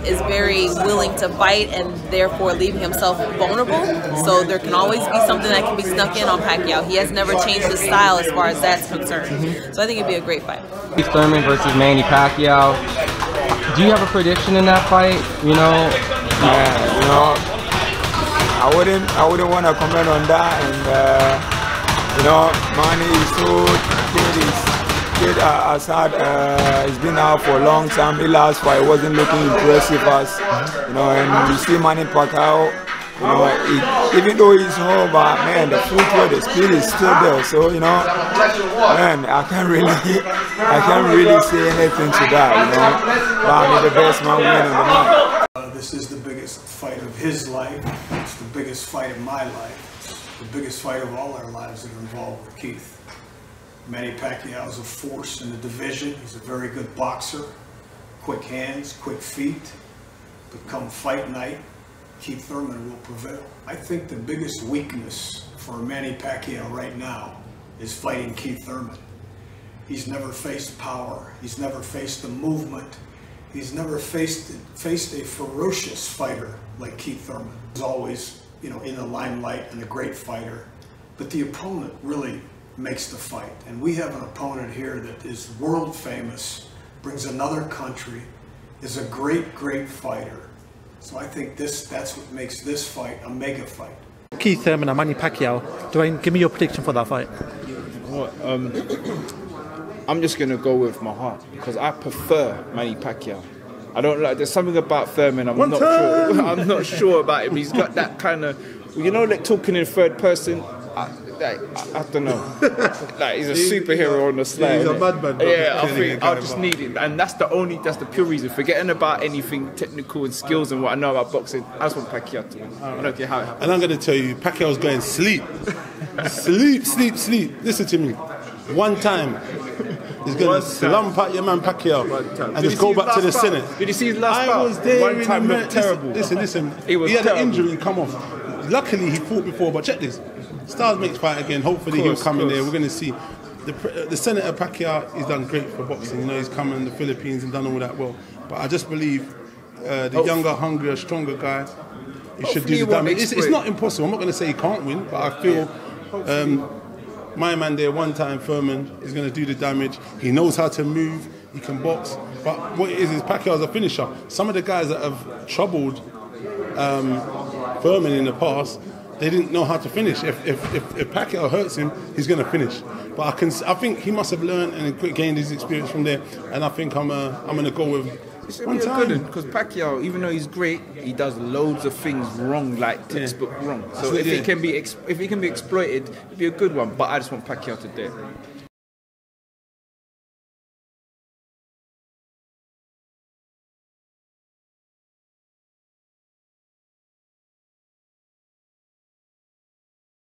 is very willing to fight and therefore leaving himself vulnerable. So there can always be something that can be snuck in on Pacquiao. He has never changed his style as far as that's concerned. So I think it'd be a great fight. Keith Thurman versus Manny Pacquiao. Do you have a prediction in that fight? I wouldn't want to comment on that. And Manny is so he's been out for a long time. The last fight wasn't looking impressive as and you see Manny Pacquiao, even though he's home, but man, the footwork, the speed is still there. So man, I can't really say anything to that. But I mean, the best man win on the night. This is the biggest fight of his life. It's the biggest fight of my life. It's the biggest fight of all our lives that are involved with Keith. Manny Pacquiao is a force in the division. He's a very good boxer, quick hands, quick feet. But come fight night, Keith Thurman will prevail. I think the biggest weakness for Manny Pacquiao right now is fighting Keith Thurman. He's never faced power. He's never faced the movement. He's never faced a ferocious fighter like Keith Thurman. He's always, in the limelight and a great fighter. But the opponent really makes the fight. And we have an opponent here that is world famous, brings another country, is a great fighter. So I think that's what makes this fight a mega fight. Keith Thurman and Manny Pacquiao. Dwayne, give me your prediction for that fight. I'm just going to go with my heart because I prefer Manny Pacquiao. I don't like. There's something about Thurman. I'm not sure. I'm not sure about him. He's got that kind of, like talking in third person. I don't know. Like he's a superhero on the slide. He's a madman. Yeah, I think I just need it, and that's the pure reason. Forgetting about anything technical and skills and what I know about boxing, I just want Pacquiao to win. I don't care how it happens. And I'm going to tell you, Pacquiao's going sleep. sleep. Listen to me. One time, he's going to slump at your man Pacquiao and just go back to the Senate. Did you see his last bout? I was there. One time looked terrible. Listen. He had an injury and come off. Luckily, he fought before, but check this. Stars makes fight again. Hopefully he'll come in there. We're going to see. The Senator Pacquiao, he's done great for boxing. He's come in the Philippines and done all that well. But I just believe the younger, hungrier, stronger guy, he should do the damage. It's not impossible. I'm not going to say he can't win, but I feel my man there, one time, Thurman, is going to do the damage. He knows how to move. He can box. But what it is Pacquiao's a finisher. Some of the guys that have troubled Thurman in the past, they didn't know how to finish. If Pacquiao hurts him, he's going to finish. But I think he must have learned and gained his experience from there. And I think I'm going to go with one time. Because Pacquiao, even though he's great, he does loads of things wrong, like textbook wrong. So if he can be exploited, it'd be a good one. But I just want Pacquiao to do it.